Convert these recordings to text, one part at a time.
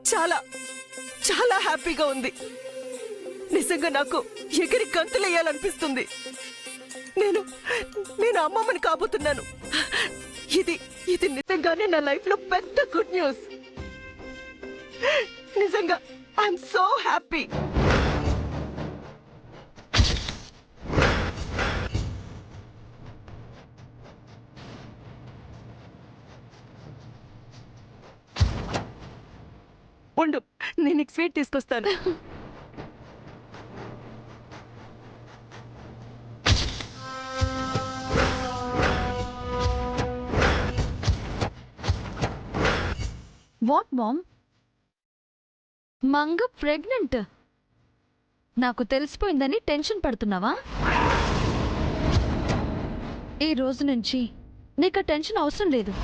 చాలా చాలా హ్యాపీగా ఉంది. నిజంగా నాకు ఎగిరి గంతులేయాలనిపిస్తుంది. నేను నేను అమ్మమ్మని కాబోతున్నాను. ఇది ఇది నిజంగానే నా లైఫ్ లో పెద్ద గుడ్ న్యూస్. నిజంగా ఐఎమ్ సో హ్యాపీ. ఉండు, నేను నీకు స్వీట్ తీసుకొస్తాను. What mom? మంగ ప్రెగ్నెంట్? నాకు తెలిసిపోయిందని టెన్షన్ పడుతున్నావా? ఈ రోజు నుంచి నీకు టెన్షన్ అవసరం లేదు.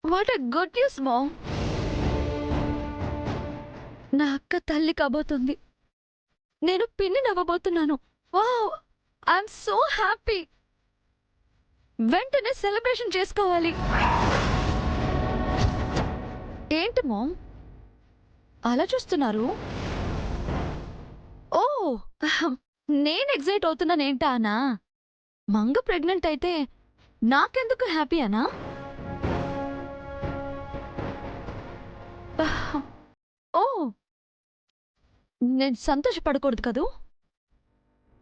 What a good news mom. నా అక్క తల్లి కాబోతుంది. నేను పిన్ని నవ్వబోతున్నాను. Wow, I'm so happy. వెంటనే సెలబ్రేషన్ చేసుకోవాలి. ఏంటి మామ్ అలా చూస్తున్నారు? ఓ, నేను ఎగ్జైట్ అవుతున్నానేంటా అనా? మంగ ప్రెగ్నెంట్ అయితే నాకెందుకు హ్యాపీ అనా? ఓ, నేను సంతోషపడకూడదు కదూ?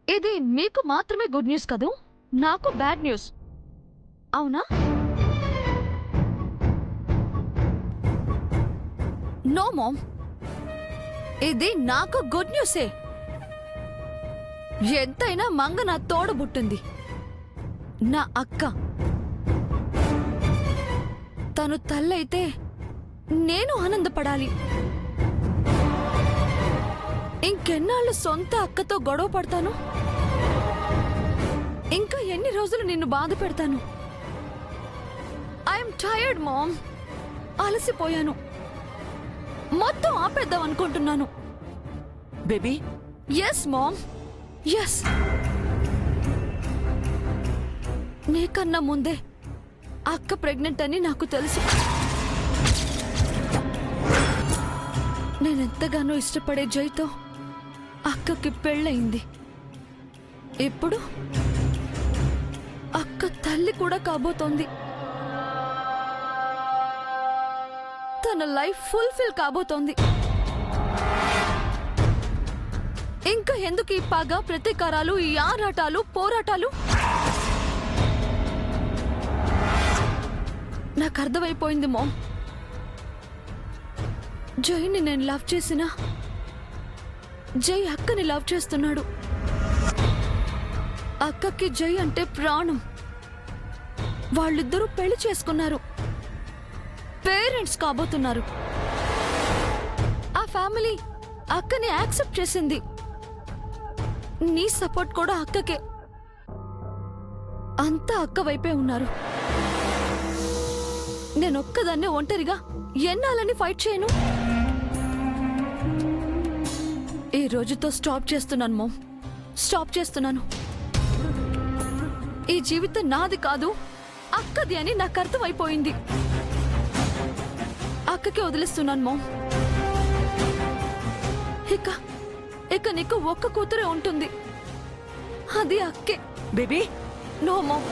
ఇది మీకు మాత్రమే గుడ్ న్యూస్ కదూ, నాకు బ్యాడ్ న్యూస్ అవునా? నో మామ్, ఇది నాకు గుడ్ న్యూసే. ఎంతైనా మంగ నా తోడబుట్టింది, నా అక్క. తను తల్లైతే నేను ఆనందపడాలి. ఇంకెన్నాళ్ళు సొంత అక్కతో గొడవ పడతాను? ఇంకా ఎన్ని రోజులు నిన్ను బాధ పెడతాను? I'm tired mom. అలసిపోయాను. మొత్తం ఆపేద్దాం అనుకుంటున్నాను. Baby, yes mom, yes. నీకన్నా ముందే అక్క ప్రెగ్నెంట్ అని నాకు తెలుసు. నేనెంతగానో ఇష్టపడే జైతో అక్కకి పెళ్ళయింది. ఇప్పుడు అక్క తల్లి కూడా కాబోతోంది. తన లైఫ్ ఫుల్ఫిల్ కాబోతోంది. ఇంకా ఎందుకు ఈ పగ, ప్రతీకారాలు, ఈ ఆరాటాలు, పోరాటాలు? నాకు అర్థమైపోయింది మామ్. జైని నేను లవ్ చేసినా జై అక్కని లవ్ చేస్తున్నాడు. అక్కకి జై అంటే ప్రాణం. వాళ్ళిద్దరూ పెళ్లి చేసుకున్నారు, పేరెంట్స్ కాబోతున్నారు. ఆ ఫ్యామిలీ అక్కని యాక్సెప్ట్ చేసింది. నీ సపోర్ట్ కూడా అక్కకే. అంతా అక్క వైపే ఉన్నారు. నేనొక్కదాన్నే ఒంటరిగా ఎన్నాలని ఫైట్ చేయను? ఈ రోజుతో స్టాప్ చేస్తున్నాను మామ్, స్టాప్ చేస్తున్నాను. ఈ జీవితం నాది కాదు, అక్కది అని నాకు అర్థమైపోయింది. అక్కకి వదిలేస్తున్నాను మామ్. ఇక నీకు ఒక్క కూతురే ఉంటుంది, అది అక్కే. బేబీ, నో మామ్,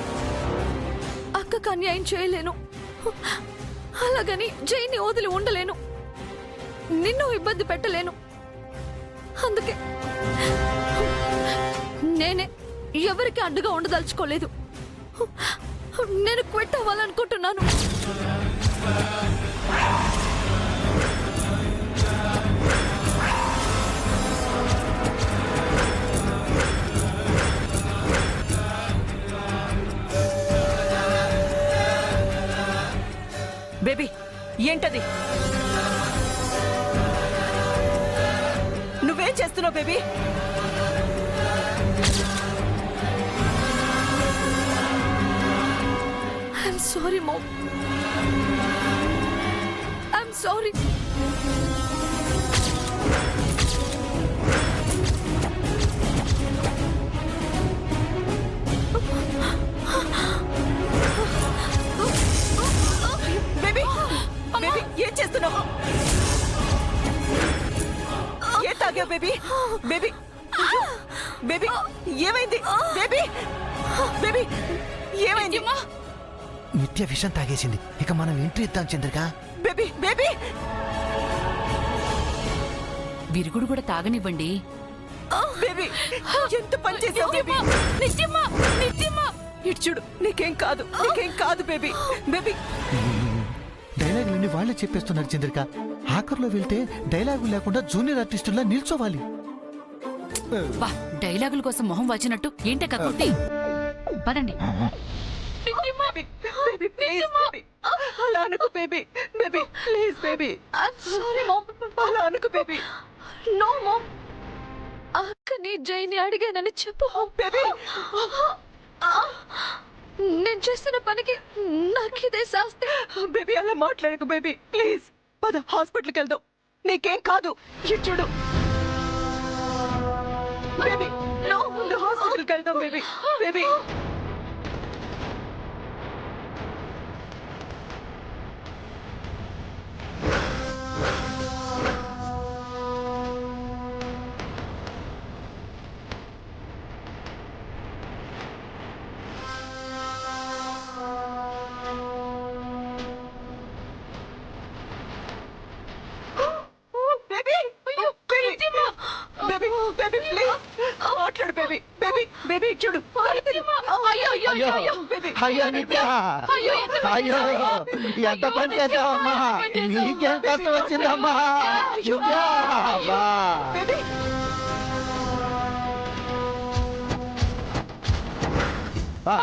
అక్కకు అన్యాయం చేయలేను. అలాగని జైని వదిలి ఉండలేను, నిన్ను ఇబ్బంది పెట్టలేను. అందుకే నేనే ఎవరికి అడ్డుగా ఉండదలుచుకోలేదు. నేను క్విట్ అవ్వాలనుకుంటున్నాను. బేబీ, ఏంటది? నువ్వేం చేస్తున్నావు baby? I'm sorry mom, I'm sorry. తాగావు బేబీ? బేబీ బేబీ ఏమైంది? బేబీ బేబీ ఏమైంది? నిత్య విషం తాగేసింది. ఇక మనం ఎంట్రీ ఇద్దాం చంద్రిక. బేబీ బేబీ విరుగుడు కూడా తాగనివ్వండి. బేబీ ఎంత పని చేసావు బేబీ? ఇటు చూడు, నీకేం కాదు బేబీ. బేబీ డైలాగులన్నీ వాళ్ళే చెప్పేస్తున్నారు చంద్రిక. ఆఖర్లో వెళ్తే డైలాగు లేకుండా జూనియర్ ఆర్టిస్టుల్లా నిల్చోవాలి. బా, డైలాగుల కోసం మొహం వచ్చినట్టు ఏంటక్క కుట్టి? పదండి. బేబీ ప్లీజ్ బేబీ, అలా అనుకో baby. Baby please baby. Sorry ma'am. అలా అనుకో బేబీ. No ma'am. అక్కని జైని అడిగానని చెప్పు. బేబీ నేను చేస్తున్న పనికి నాకిదే శాస్తి. బేబీ అలా మాట్లాడకు బేబీ ప్లీజ్. పద హాస్పిటల్కి వెళ్దాం, నీకేం కాదు. ఇటు చూడు బేబీ, హాస్పిటల్కి వెళ్దాం బేబీ. బేబీ మాట్లాడు బేబీ. బేబీ బేబీ చూడు. అయ్యో నిత్య, అయ్యో ఎంత పని చేసావమ్మా? నీకేం కష్టం వచ్చిందమ్మా? నిత్య, అబ్బా.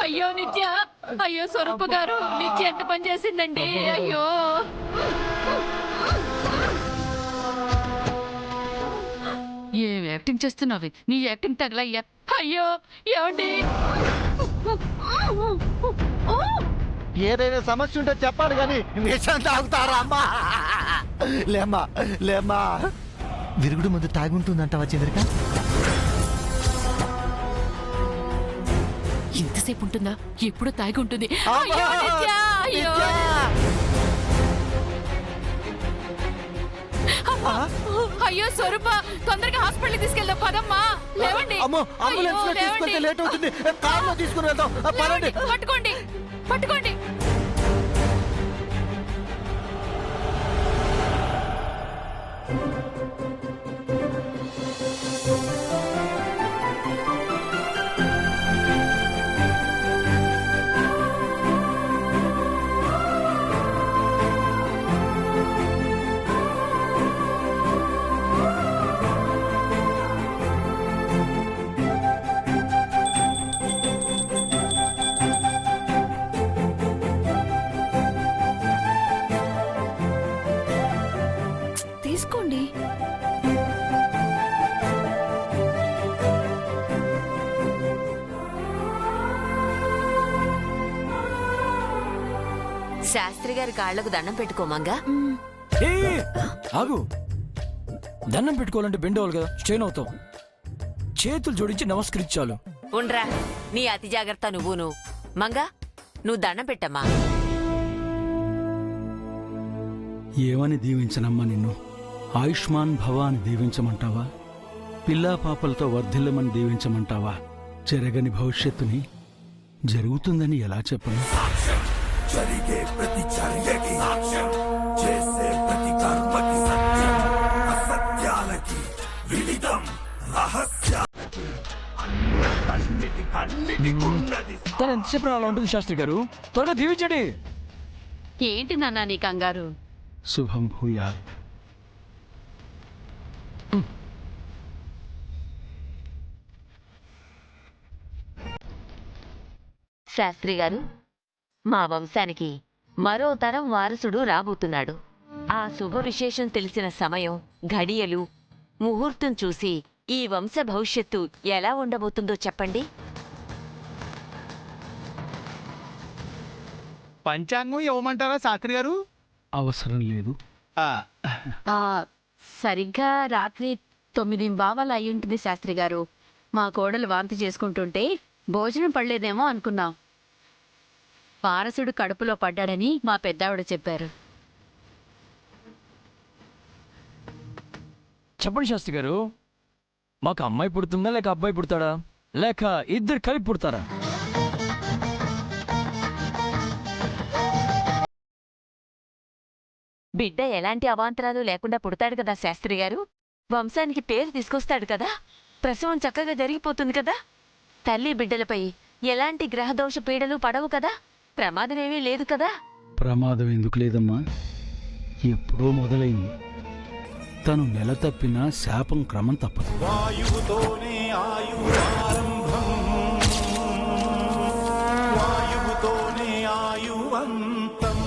అయ్యో నిత్య, అయ్యో స్వరూప గారు, నిత్య ఎంత పని చేసిందండి. అయ్యో ఏం యాక్టింగ్ చేస్తున్నావి? నీ యాక్టింగ్ తగలయ్యా. అయ్యో ఏమండి? ఏదైనా సమస్య ఉంటే చెప్పాలి కానీ విషం తాగుతారా అమ్మా? లేమ్మా. విరుగుడు ముందు తాగుంటుందంటావా చంద్రిక? ఇంతసేపు ఉంటుందా? ఎప్పుడు తాగి ఉంటుంది. అమ్మా! అయ్యో నిత్య, అయ్యో. అమ్మా! అయ్యో స్వరూప, తొందరగా హాస్పిటల్కి తీసుకెళ్దాం. పదమ్మా, లేవండి. అమ్మో, అంబులెన్స్ లో అయ్యో, తీసుకుంటే లేవండి. లేట్ అవుతుంది. కార్లో తీసుకుని వెళ్దాం. పదండి. లేవండి, పట్టుకోండి. తీసుకోండి. శాస్త్రి గారి కాళ్లకు దండం పెట్టుకోమంగా. ఏ ఆగు, దండం పెట్టుకోవాలంటే బెండ్ అవ్వాలి కదా, స్ట్రెయిన్ అవుతావు. చేతులు జోడించి నమస్కరించాలు. ఉండ్రా, నీ అతి జాగ్రత్త. నువ్వును మంగా, నువ్వు దండం పెట్టమ్మా. ఏమని దీవించనమ్మా నిన్ను? ఆయుష్మాన్ భవ అని దీవించమంటావా? పిల్లా పాపలతో వర్ధిల్లమని దీవించమంటావా? జరగని భవిష్యత్తుని జరుగుతుందని ఎలా చెప్పను? జరిగే ప్రతి చర్యకి సాక్ష్యం, చేసే ప్రతి కర్మకి సత్యం, అసత్యాలకి విడితం రహస్య. తను ఎంతసేపు అలా ఉంటుంది శాస్త్రి గారు? త్వరగా దీవించండి. ఏంటి నాన్న నీ కంగారు? శుభం భూయా. శాస్త్రి గారు, మా వంశానికి మరో తరం వారసుడు రాబోతున్నాడు. ఆ శుభ విశేషం తెలిసిన సమయం, ఘడియలు, ముహూర్తం చూసి ఈ వంశ భవిష్యత్తు ఎలా ఉండబోతుందో చెప్పండి. పంచాంగం ఇవ్వమంటారా శాస్త్రి గారు? అవసరం లేదు. సరిగ్గా రాత్రి 9:15 అయి ఉంటుంది శాస్త్రి గారు. మా కోడలు వాంతి చేసుకుంటుంటే భోజనం పడలేదేమో అనుకున్నాం. వారసుడు కడుపులో పడ్డాడని మా పెద్దావిడ చెప్పారు. చెప్పండి శాస్త్రి గారు, మాకు అమ్మాయి పుడుతుందా లేక అబ్బాయి పుడతాడా లేక ఇద్దరు కలిపి పుడతారా? బిడ్డ ఎలాంటి అవాంతరాలు లేకుండా పుడతాడు కదా శాస్త్రి గారు. వంశానికి పేరు తీసుకొస్తాడు కదా. ప్రసవం చక్కగా జరిగిపోతుంది కదా. తల్లి బిడ్డలపై ఎలాంటి గ్రహదోష పీడలు పడవు కదా. ప్రమాదమేమీ లేదు కదా. ప్రమాదం ఎందుకు లేదమ్మా, ఎప్పుడో మొదలైంది. తను నెల తప్పినా శాపం క్రమం తప్పదు. వాయువుతోనే ఆయువారంభం, వాయువుతోనే ఆయువంతం,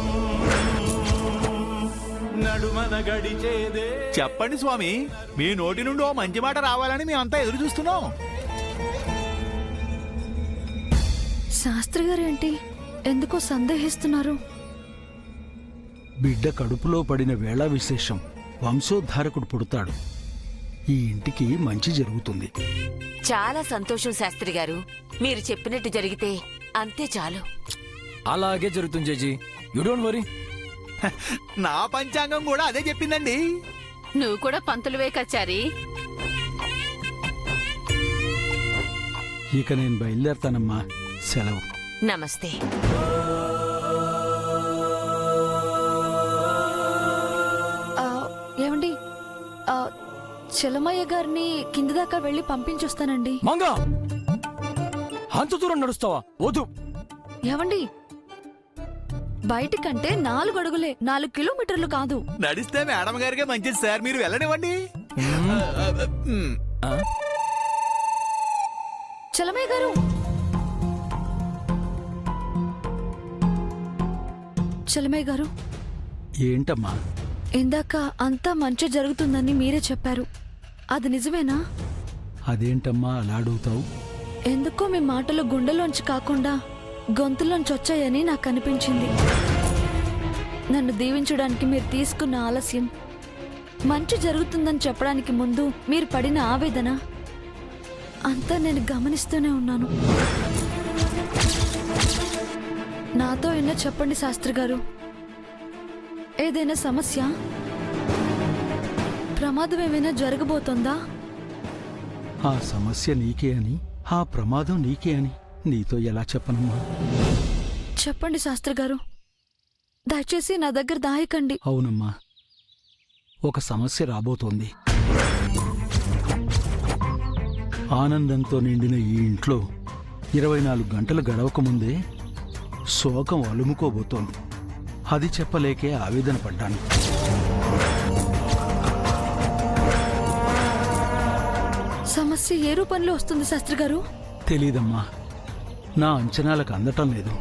నడుమన గడిచేదే. చెప్పండి స్వామి, మీ నోటి నుండి ఓ మంచి మాట రావాలని మేమంతా ఎదురు చూస్తున్నాం. శాస్త్రి గారు ఏంటి ఎందుకో సందేహిస్తున్నారు? బిడ్డ కడుపులో పడిన వేళ విశేషం, వంశోద్ధారకుడు పుడతాడు. ఈ ఇంటికి మంచి జరుగుతుంది. చాలా సంతోషం శాస్త్రి గారు. మీరు చెప్పినట్టు జరిగితే అంతే చాలు. అలాగే జరుగుతుంది జేజీ, యు డోంట్ వరీ. నా పంచాంగం కూడా అదే చెప్పిందండి. నువ్వు కూడా పంతులువే కచారి. ఇక నేను బయలుదేరతానమ్మా, సెలవు. నమస్తే. ఏమండి, చలమయ్య గారిని కింది దాకా వెళ్ళి పంపించొస్తానండి. మంగా అంత దూరం నడుస్తావా? వద్దు. ఏమండి, బయటికంటే 4 అడుగులే, 4 కిలోమీటర్లు కాదు. నడిస్తే మేడం గారికే మంచిది సార్, మీరు వెళ్ళనివ్వండి. ఆ? చలమయ్య గారు, చలమయ్య గారు, ఏంటమ్మా? ఇందాక అంతా మంచి జరుగుతుందని మీరే చెప్పారు, అది నిజమేనా? అదేంటమ్మా అలా అడుగుతావు? ఎందుకో మీ మాటలు గుండెలోంచి కాకుండా గొంతులోంచి వచ్చాయని నాకు అనిపించింది. నన్ను దీవించడానికి మీరు తీసుకున్న ఆలస్యం, మంచి జరుగుతుందని చెప్పడానికి ముందు మీరు పడిన ఆవేదన అంతా నేను గమనిస్తూనే ఉన్నాను. నాతో ఎన్నో చెప్పండి శాస్త్రి గారు. ఏదైనా సమస్య, ప్రమాదం ఏమైనా జరగబోతోందా? ఆ సమస్య నీకే అని, ఆ ప్రమాదం నీకే అని నీతో ఎలా చెప్పనమ్మా? చెప్పండి శాస్త్రి గారు, దయచేసి నా దగ్గర దాయకండి. అవునమ్మా, ఒక సమస్య రాబోతోంది. ఆనందంతో నిండిన ఈ ఇంట్లో 24 గంటలు గడవకముందే శోకం అలుముకోబోతోంది. అది చెప్పలేకే ఆవేదన పడ్డాను. సమస్య ఏ రూపంలో వస్తుంది శాస్త్రి గారు? తెలీదమ్మా, నా అంచనాలకు అందటం లేదు.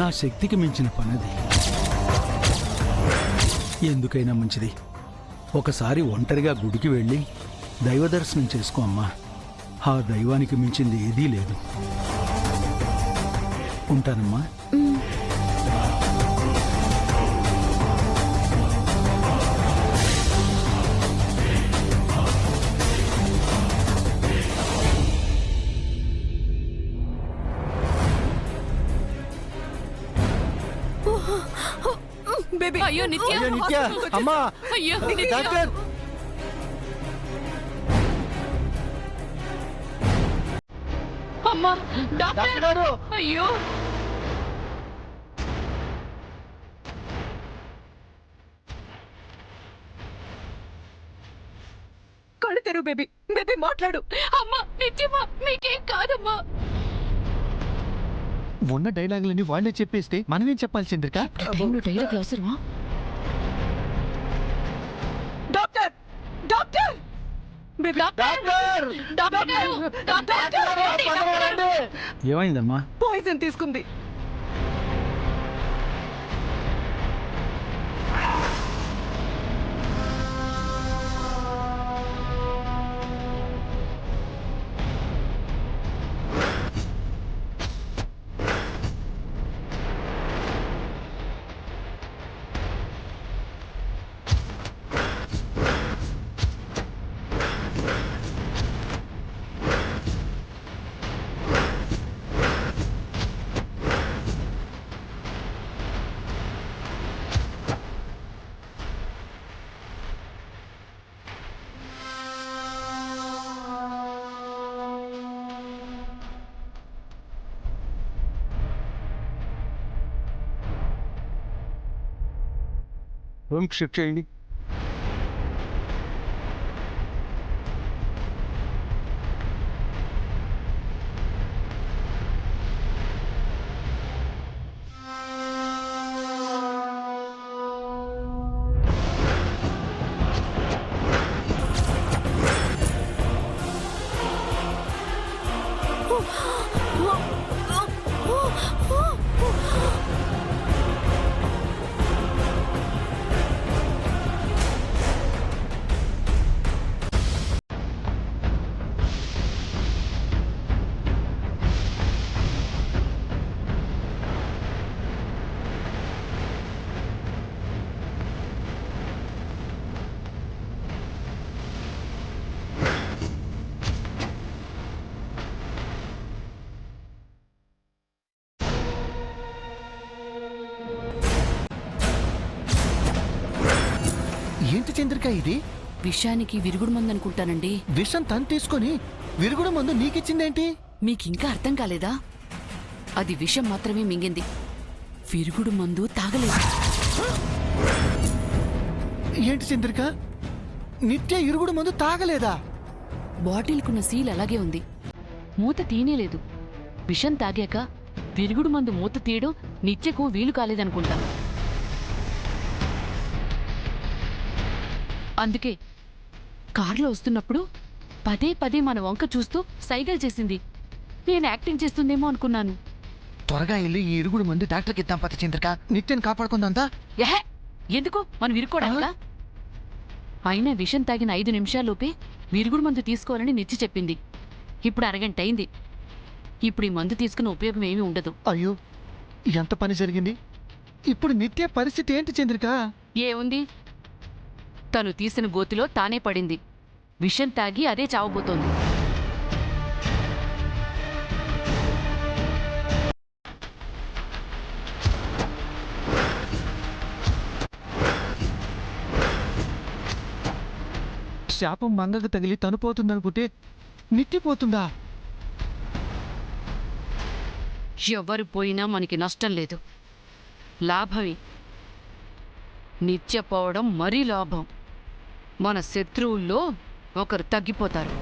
నా శక్తికి మించిన పనది. ఎందుకైనా మంచిది, ఒకసారి ఒంటరిగా గుడికి వెళ్ళి దైవ దర్శనం చేసుకో అమ్మా. ఆ దైవానికి మించింది ఏదీ లేదు. ఉంటానమ్మా. బేబీ, అయ్యో నిత్య, అమ్మా, అయ్యో డాక్టర్! అమ్మా, డాక్టర్! అయ్యో కళ్ళు తెరువు బేబీ. బేబీ మాట్లాడు. అమ్మా, నిత్యమా, మీకేం కాదమ్మా. ఉన్న డైలాగులన్నీ వాళ్ళే చెప్పేస్తే మనమేం చెప్పాలి చంద్రిక? డైలాగ్ అవసరమా? Doctor, doctor, baby, doctor! ఏమైందమ్మా? పాయిజన్ తీసుకుంది. రూమ్కి షిఫ్ట్ చేయండి. ఏంటి చంద్రిక ఇది? విషానికి విరుగుడు మందు అనుకుంటానండి. విషం తను తీసుకొని విరుగుడు మందు నీకిచ్చిందేంటి? మీకింకా అర్థం కాలేదా? అది విషం మాత్రమే మింగింది, విరుగుడు మందు తాగలేదు. ఏంటి చంద్రిక, నిత్య ఇరుగుడు మందు తాగలేదా? బాటిల్కున్న సీల్ అలాగే ఉంది, మూత తీనేలేదు. విషం తాగాక విరుగుడు మందు మూత తీయడం నిత్యకు వీలు కాలేదనుకుంటా. అందుకే కారులో వస్తున్నప్పుడు పదే పదే మన వంక చూస్తూ సైగలు చేసింది. నేను యాక్టింగ్ చేస్తుందేమో అనుకున్నాను. త్వరగా వెళ్ళి ఈ ఇరుగుడు మందు డాక్టర్కి ఇద్దాం పద చంద్రిక, నిత్యని కాపాడుకుందంతా. ఏహే, ఎందుకు మనం విరుక్కోవడానికా? అయినా విషం తాగిన 5 నిమిషాల్లోపే విరుగుడు మందు తీసుకోవాలని నిత్య చెప్పింది. ఇప్పుడు అరగంట అయింది. ఇప్పుడు ఈ మందు తీసుకున్న ఉపయోగం ఏమీ ఉండదు. అయ్యో, ఎంత పని జరిగింది. ఇప్పుడు నిత్య పరిస్థితి ఏంటి చంద్రిక? ఏముంది, తను తీసిన గోతిలో తానే పడింది. విషం తాగి అదే చావబోతోంది. శాపం మంగకు తగిలి తను పోతుందనుకుంటే నిత్యపోతుందా? ఎవరు పోయినా మనకి నష్టం లేదు, లాభమే. నిత్య పోవడం మరీ లాభం. మన శత్రువుల్లో ఒకరు తగ్గిపోతారు.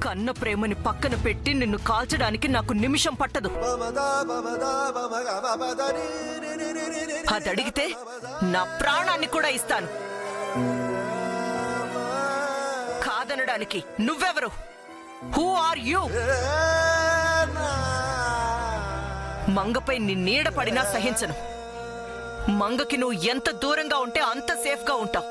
కన్న ప్రేమని పక్కన పెట్టి నిన్ను కాల్చడానికి నాకు నిమిషం పట్టదు. అది అడిగితే నా ప్రాణాన్ని కూడా ఇస్తాను. కాదనడానికి నువ్వెవరు? Who are you? మంగపై నీ నీడ పడినా సహించను. మంగకి నువ్వు ఎంత దూరంగా ఉంటే అంత సేఫ్గా ఉంటావు.